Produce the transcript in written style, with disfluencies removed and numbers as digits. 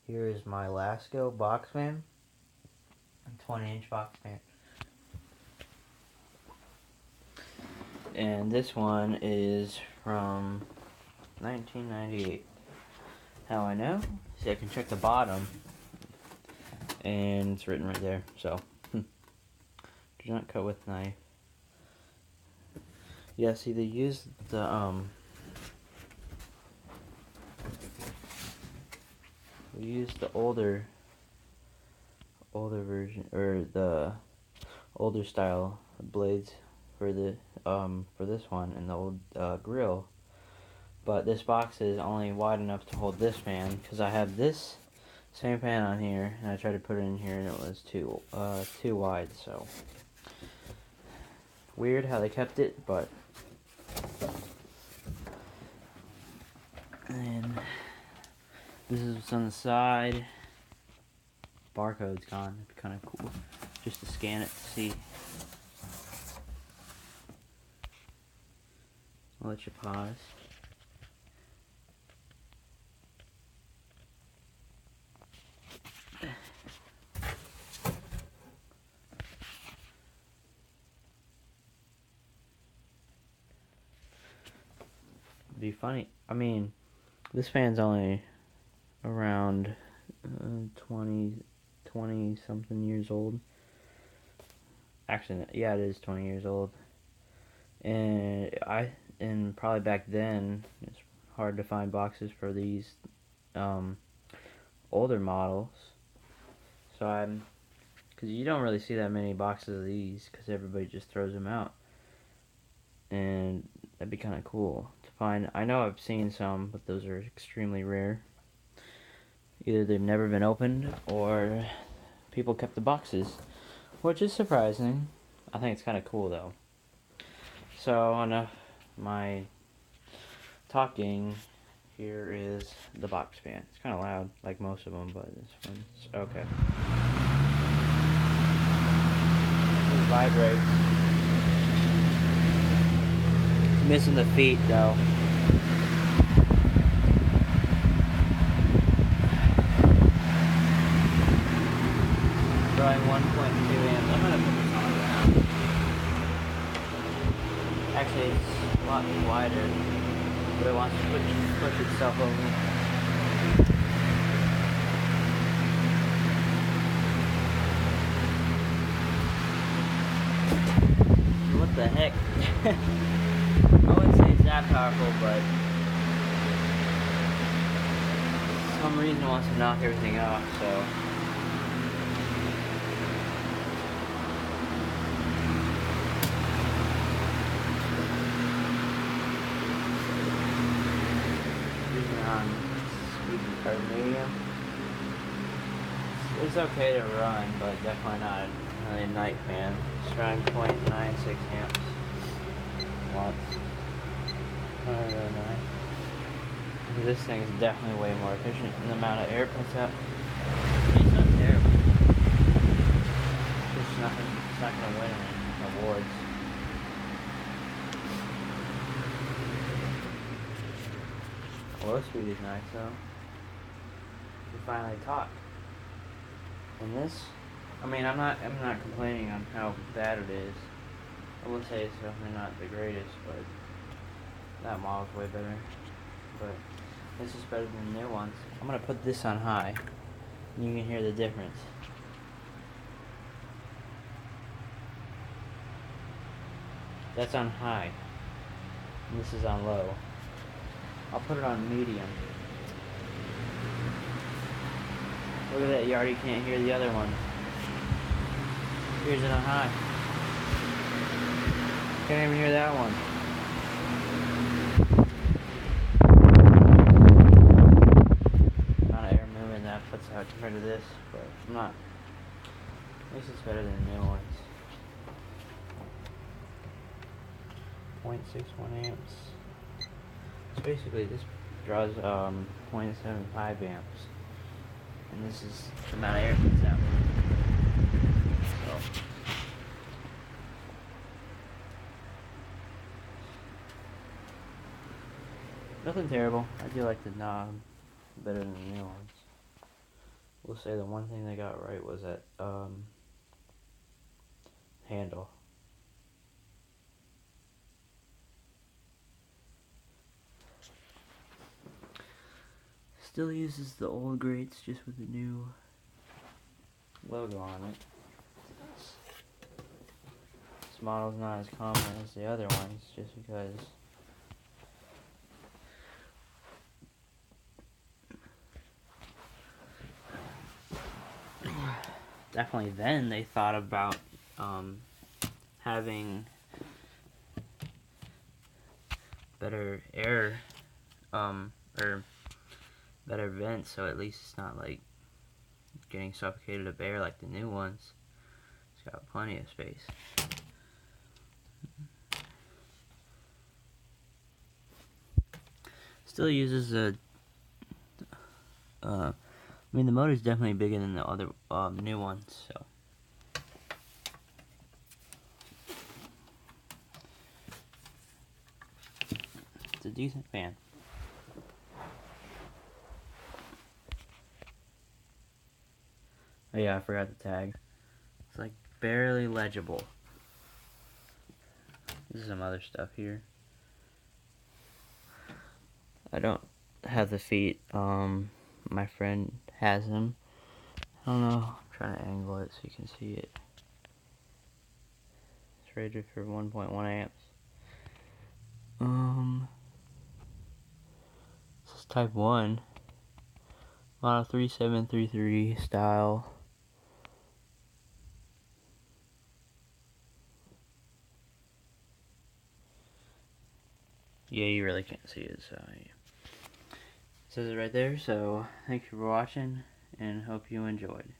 Here is my Lasko box fan, 20-inch box fan. And this one is from 1998. How I know? See, I can check the bottom, and it's written right there. So, do not cut with knife. Yeah, see, they used the we used the older version, or the older style blades for the for this one and the old grill. But this box is only wide enough to hold this fan, because I have this same fan on here, and I tried to put it in here, and it was too wide. So weird how they kept it, but. And this is what's on the side. Barcode's gone. It'd be kind of cool just to scan it to see. I'll let you pause. It'd be funny. I mean, this fan's only around 20 something years old. Actually, yeah, it is 20 years old. And probably back then, it's hard to find boxes for these older models. So because you don't really see that many boxes of these, because everybody just throws them out. And that'd be kind of cool to find. I know I've seen some, but those are extremely rare. Either they've never been opened, or people kept the boxes, which is surprising. I think it's kind of cool, though. So, enough my talking. Here is the box fan. It's kind of loud, like most of them, but this one's okay. It vibrates. Missing the feet, though. Drawing 1.2 amps. I'm gonna put this on around. Actually, it's a lot wider, but it wants to push itself over. What the heck? I wouldn't say it's that powerful, but for some reason it wants to knock everything off, so. Or medium. It's okay to run, but definitely not a night fan. It's running 0.96 amps. Watts. Not really nice. This thing is definitely way more efficient in the amount of air it puts out. It's not terrible. It's not gonna win any awards. Low speed is nice though. We finally talk. And this, I mean, I'm not complaining on how bad it is. I would say it's definitely not the greatest, but that model's way better. But this is better than the new ones. I'm gonna put this on high, and you can hear the difference. That's on high, and this is on low. I'll put it on medium. Look at that, you already can't hear the other one. Here's it on high. Can't even hear that one. Amount of air movement that puts out compared to this, but I'm not. At least it's better than the new ones. 0.61 amps. So basically this draws 0.75 amps. And this is the amount of air it puts out. So. Nothing terrible. I do like the knob better than the new ones. We'll say the one thing they got right was that handle. Still uses the old grates just with the new logo on it. This model's not as common as the other ones just because definitely then they thought about having better air or better vents, so at least it's not like getting suffocated of air like the new ones. It's got plenty of space. Still uses a I mean the motor's definitely bigger than the other new ones, so it's a decent fan. Oh yeah, I forgot the tag. It's like barely legible. This is some other stuff here. I don't have the feet. My friend has them. I don't know. I'm trying to angle it so you can see it. It's rated for 1.1 amps. This is type 1. Model 3733 style. Yeah, you really can't see it, so yeah. It says it right there, so thank you for watching, and hope you enjoyed.